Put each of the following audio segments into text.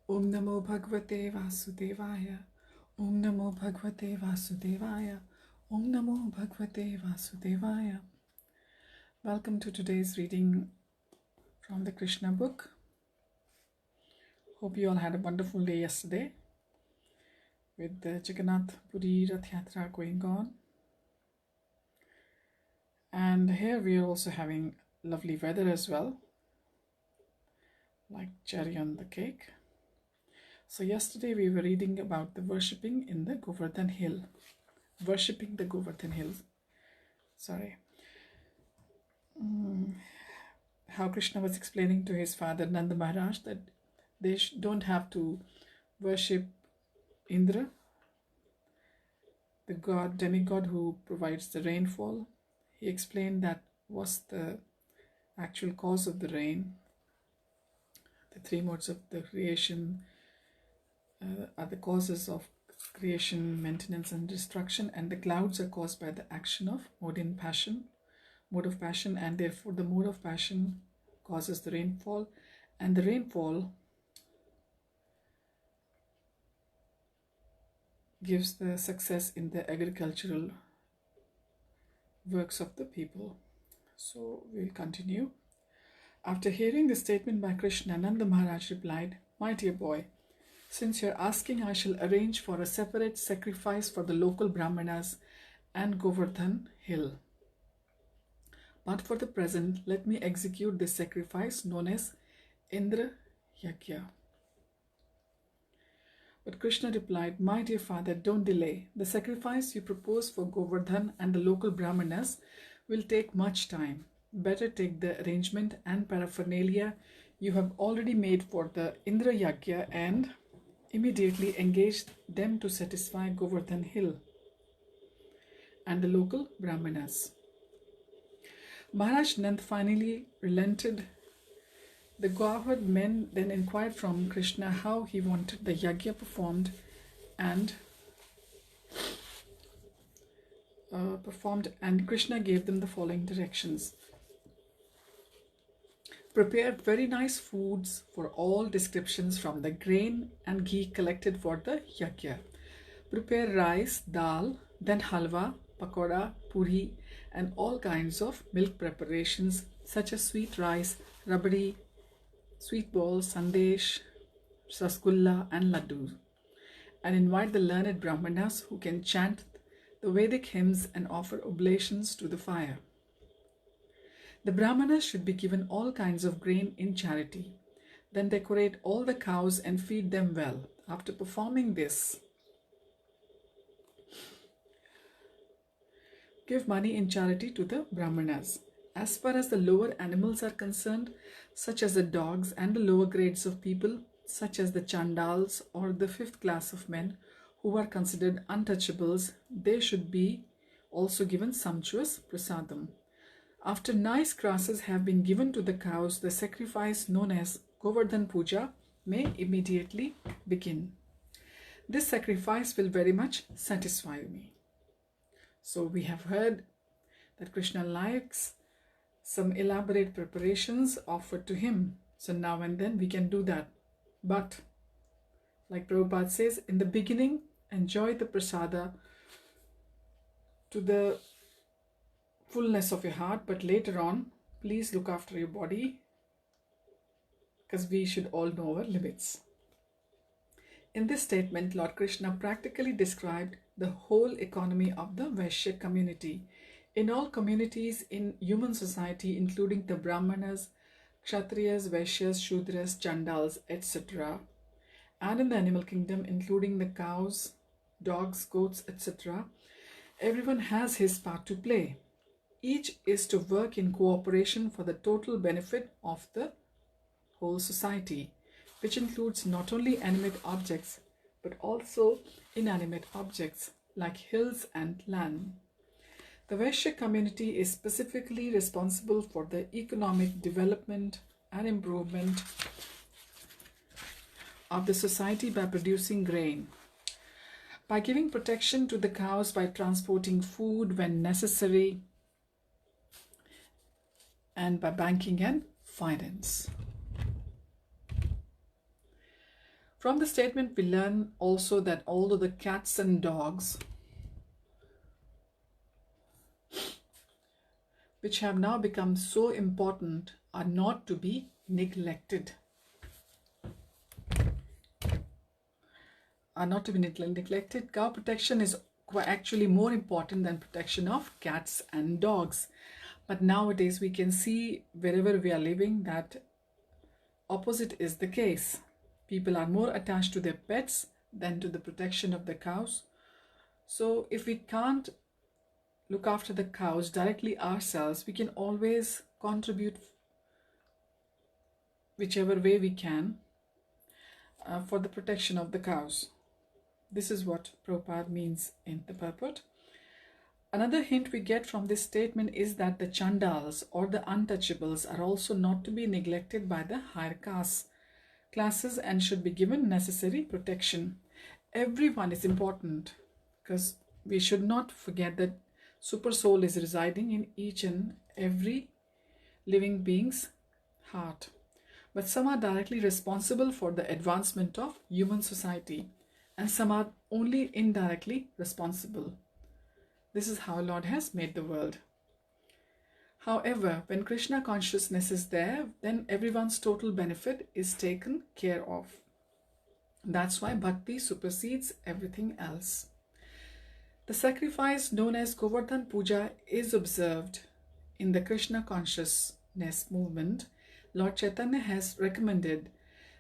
Om Namo Bhagavate Vasudevaya. Om Namo Bhagavate Vasudevaya. Om Namo Bhagavate Vasudevaya. Welcome to today's reading from the Krishna book. Hope you all had a wonderful day yesterday with the Jagannath Puri Rath Yatra going on. And here we are also having lovely weather as well, like cherry on the cake. So yesterday we were reading about the worshipping in the Govardhana hill. Worshipping the Govardhana hill. How Krishna was explaining to his father Nanda Maharaj that they don't have to worship Indra, the god, demigod who provides the rainfall. He explained that was the actual cause of the rain. The three modes of the creation are the causes of creation, maintenance and destruction, and the clouds are caused by the action of mode of passion, and therefore the mode of passion causes the rainfall, and the rainfall gives the success in the agricultural works of the people. So we'll continue. After hearing the statement by Krishna, Nanda Maharaj replied, "My dear boy, since you're asking, I shall arrange for a separate sacrifice for the local Brahmanas and Govardhan hill. But for the present, let me execute this sacrifice known as Indra Yagya." But Krishna replied, "My dear father, don't delay. The sacrifice you propose for Govardhan and the local Brahmanas will take much time. Better take the arrangement and paraphernalia you have already made for the Indra Yagya and immediately engage them to satisfy Govardhan hill and the local Brahmanas." Maharaj Nand finally relented. The Govardhan men then inquired from Krishna how he wanted the yagya performed, and Krishna gave them the following directions. Prepare very nice foods for all descriptions from the grain and ghee collected for the yagya. Prepare rice, dal, then halwa, pakoda, puri, and all kinds of milk preparations such as sweet rice, rabdi, sweet balls, sandesh, rasgulla, and laddu. And invite the learned Brahmanas who can chant the Vedic hymns and offer oblations to the fire. The Brahmanas should be given all kinds of grain in charity. Then decorate all the cows and feed them well. After performing this, give money in charity to the Brahmanas. As far as the lower animals are concerned, such as the dogs, and the lower grades of people, such as the Chandals or the fifth class of men who are considered untouchables, they should be also given sumptuous prasadam. After nice grasses have been given to the cows, the sacrifice known as Govardhan Puja may immediately begin. This sacrifice will very much satisfy me. So we have heard that Krishna likes some elaborate preparations offered to him. So now and then we can do that. But like Prabhupada says, in the beginning, enjoy the prasada to the fullness of your heart, but later on, please look after your body, because we should all know our limits. In this statement, Lord Krishna practically described the whole economy of the Vaishya community. In all communities in human society, including the Brahmanas, Kshatriyas, Vaishyas, Shudras, Chandals, etc., and in the animal kingdom, including the cows, dogs, goats, etc., everyone has his part to play. Each is to work in cooperation for the total benefit of the whole society, which includes not only animate objects, but also inanimate objects like hills and land. The Vaishya community is specifically responsible for the economic development and improvement of the society by producing grain, by giving protection to the cows, by transporting food when necessary, and by banking and finance. From the statement, we learn also that although the cats and dogs, which have now become so important, are not to be neglected. Cow protection is actually more important than protection of cats and dogs. But nowadays we can see wherever we are living that opposite is the case. People are more attached to their pets than to the protection of the cows. So if we can't look after the cows directly ourselves, we can always contribute whichever way we can for the protection of the cows. This is what Prabhupada means in the purport. Another hint we get from this statement is that the Chandals or the untouchables are also not to be neglected by the higher classes and should be given necessary protection. Everyone is important because we should not forget that Super Soul is residing in each and every living being's heart. But some are directly responsible for the advancement of human society, and some are only indirectly responsible. This is how Lord has made the world. However, when Krishna consciousness is there, then everyone's total benefit is taken care of. That's why bhakti supersedes everything else. The sacrifice known as Govardhana Puja is observed in the Krishna consciousness movement. Lord Chaitanya has recommended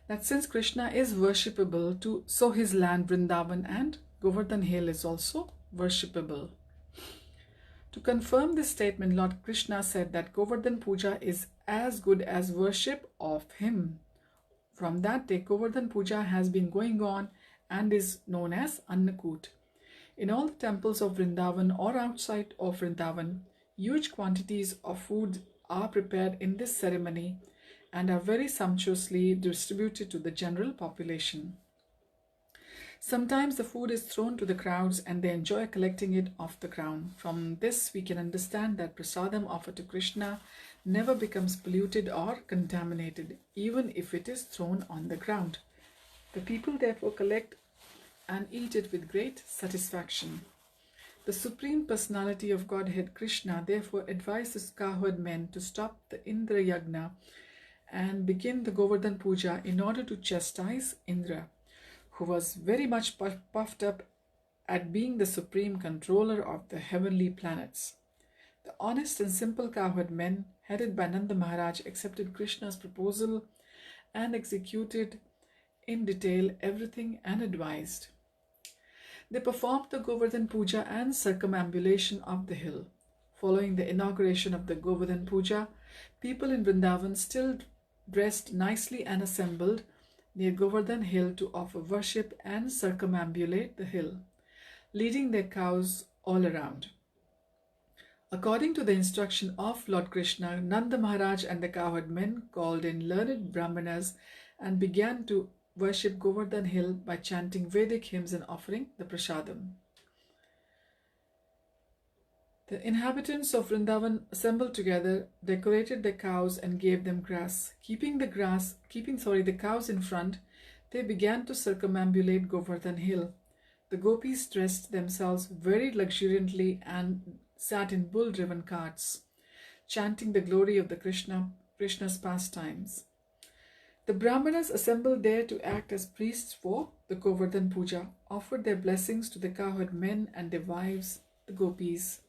that since Krishna is worshipable, so his land Vrindavan and Govardhan Hill is also worshipable. To confirm this statement, Lord Krishna said that Govardhan Puja is as good as worship of him. From that day, Govardhan Puja has been going on and is known as Annakut. In all the temples of Vrindavan or outside of Vrindavan, huge quantities of food are prepared in this ceremony and are very sumptuously distributed to the general population. Sometimes the food is thrown to the crowds and they enjoy collecting it off the ground. From this we can understand that prasadam offered to Krishna never becomes polluted or contaminated, even if it is thrown on the ground. The people therefore collect and eat it with great satisfaction. The Supreme Personality of Godhead Krishna therefore advises cowherd men to stop the Indra Yagna and begin the Govardhan Puja in order to chastise Indra, who was very much puffed up at being the supreme controller of the heavenly planets. The honest and simple cowherd men, headed by Nanda Maharaj, accepted Krishna's proposal and executed in detail everything and advised. They performed the Govardhan Puja and circumambulation of the hill. Following the inauguration of the Govardhan Puja, people in Vrindavan still dressed nicely and assembled near Govardhan Hill to offer worship and circumambulate the hill, leading their cows all around. According to the instruction of Lord Krishna, Nanda Maharaj and the cowherd men called in learned Brahmanas and began to worship Govardhan Hill by chanting Vedic hymns and offering the prasadam. The inhabitants of Vrindavan assembled together, decorated their cows and gave them grass. Keeping the cows in front, they began to circumambulate Govardhan Hill. The gopis dressed themselves very luxuriantly and sat in bull-driven carts, chanting the glory of the Krishna's pastimes. The Brahmanas assembled there to act as priests for the Govardhan Puja, offered their blessings to the cowherd men and their wives, the gopis.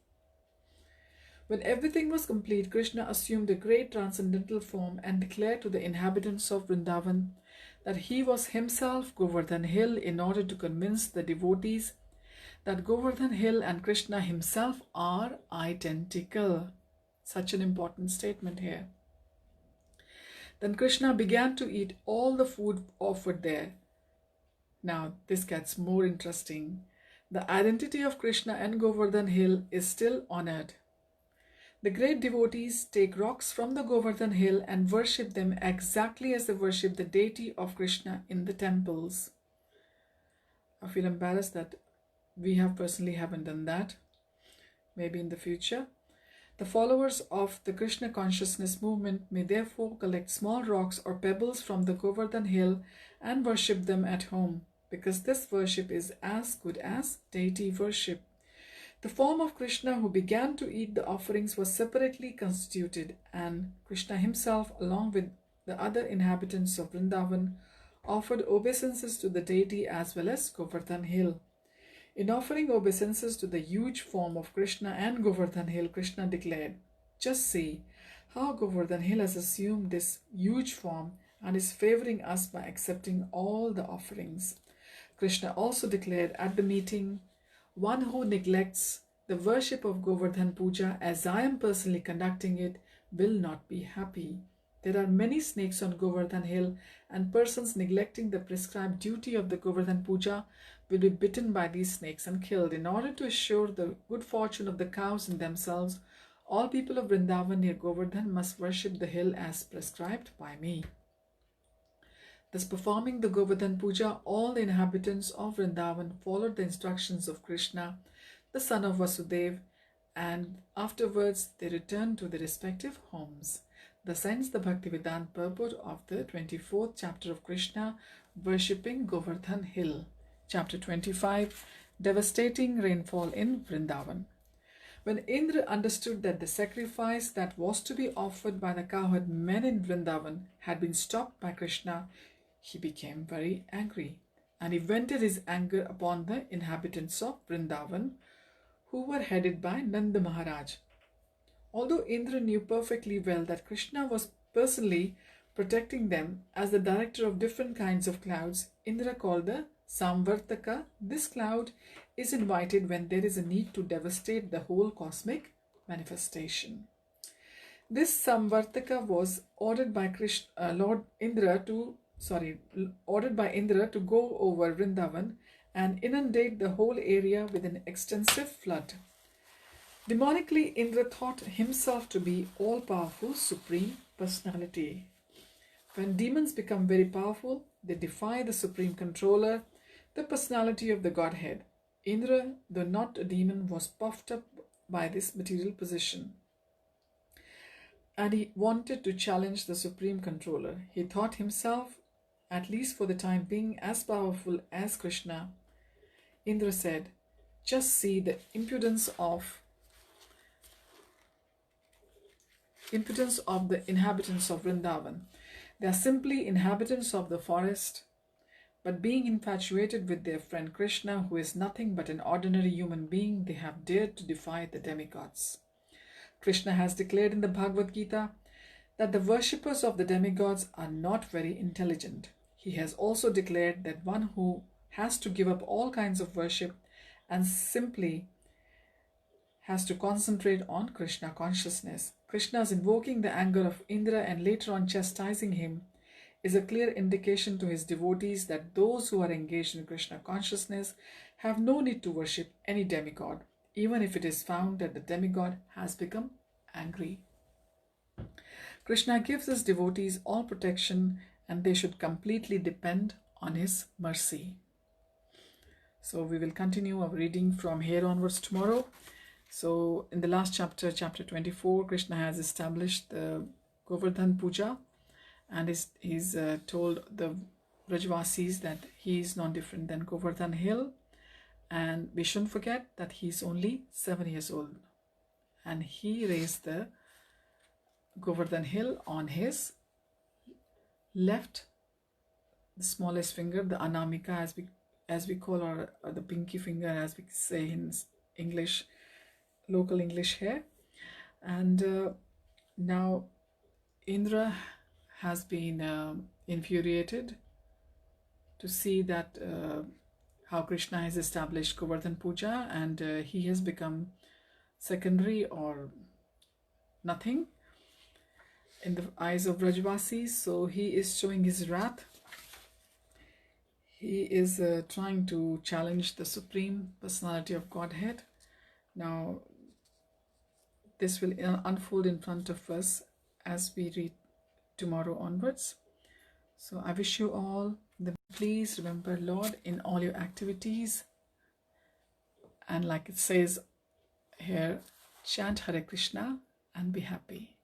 When everything was complete, Krishna assumed a great transcendental form and declared to the inhabitants of Vrindavan that he was himself Govardhan Hill in order to convince the devotees that Govardhan Hill and Krishna himself are identical. Such an important statement here. Then Krishna began to eat all the food offered there. Now this gets more interesting. The identity of Krishna and Govardhan Hill is still honored. The great devotees take rocks from the Govardhan Hill and worship them exactly as they worship the deity of Krishna in the temples. I feel embarrassed that we personally haven't done that. Maybe in the future. The followers of the Krishna consciousness movement may therefore collect small rocks or pebbles from the Govardhan hill and worship them at home, because this worship is as good as deity worship. The form of Krishna who began to eat the offerings was separately constituted, and Krishna himself, along with the other inhabitants of Vrindavan, offered obeisances to the deity as well as Govardhan hill. In offering obeisances to the huge form of Krishna and Govardhan hill, Krishna declared, "Just see how Govardhan hill has assumed this huge form and is favoring us by accepting all the offerings." Krishna also declared at the meeting, "One who neglects the worship of Govardhan Puja as I am personally conducting it will not be happy. There are many snakes on Govardhan hill, and persons neglecting the prescribed duty of the Govardhan Puja will be bitten by these snakes and killed. In order to assure the good fortune of the cows and themselves, all people of Vrindavan near Govardhan must worship the hill as prescribed by me." Thus, performing the Govardhan Puja, all the inhabitants of Vrindavan followed the instructions of Krishna, the son of Vasudeva, and afterwards they returned to their respective homes. Thus ends the Bhaktivedanta purport of the 24th chapter of Krishna, worshipping Govardhan hill. Chapter 25, Devastating Rainfall in Vrindavan. When Indra understood that the sacrifice that was to be offered by the cowherd men in Vrindavan had been stopped by Krishna, he became very angry, and he vented his anger upon the inhabitants of Vrindavan, who were headed by Nanda Maharaj. Although Indra knew perfectly well that Krishna was personally protecting them as the director of different kinds of clouds, Indra called the Samvartaka. This cloud is invited when there is a need to devastate the whole cosmic manifestation. This Samvartaka was ordered by ordered by Indra to go over Vrindavan and inundate the whole area with an extensive flood. Demonically, Indra thought himself to be all-powerful Supreme Personality. When demons become very powerful, they defy the Supreme Controller, the personality of the Godhead. Indra, though not a demon, was puffed up by this material position, and he wanted to challenge the Supreme Controller. He thought himself, at least for the time being, as powerful as Krishna. Indra said, "Just see the impudence of the inhabitants of Vrindavan. They are simply inhabitants of the forest, but being infatuated with their friend Krishna, who is nothing but an ordinary human being, they have dared to defy the demigods." Krishna has declared in the Bhagavad Gita that the worshippers of the demigods are not very intelligent. He has also declared that one who has to give up all kinds of worship and simply has to concentrate on Krishna consciousness. Krishna's invoking the anger of Indra and later on chastising him is a clear indication to his devotees that those who are engaged in Krishna consciousness have no need to worship any demigod, even if it is found that the demigod has become angry. Krishna gives his devotees all protection, and they should completely depend on his mercy. So we will continue our reading from here onwards tomorrow. So in the last chapter, chapter 24, Krishna has established the Govardhan Puja, and he's told the Brajvasis that he is not different than Govardhan hill, and we shouldn't forget that he's only 7 years old, and he raised the Govardhan hill on his left, the smallest finger, the Anamika, as we call, or the pinky finger, as we say in English, local English here. And now Indra has been infuriated to see that how Krishna has established Govardhan Puja, and he has become secondary or nothing in the eyes of Brajvasis. So he is showing his wrath. He is trying to challenge the Supreme Personality of Godhead. Now this will unfold in front of us as we read tomorrow onwards. So I wish you all please remember Lord in all your activities, and like it says here, chant Hare Krishna and be happy.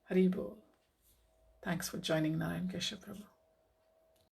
Hari Bol. Thanks for joining Narayan Keshav Prabhu.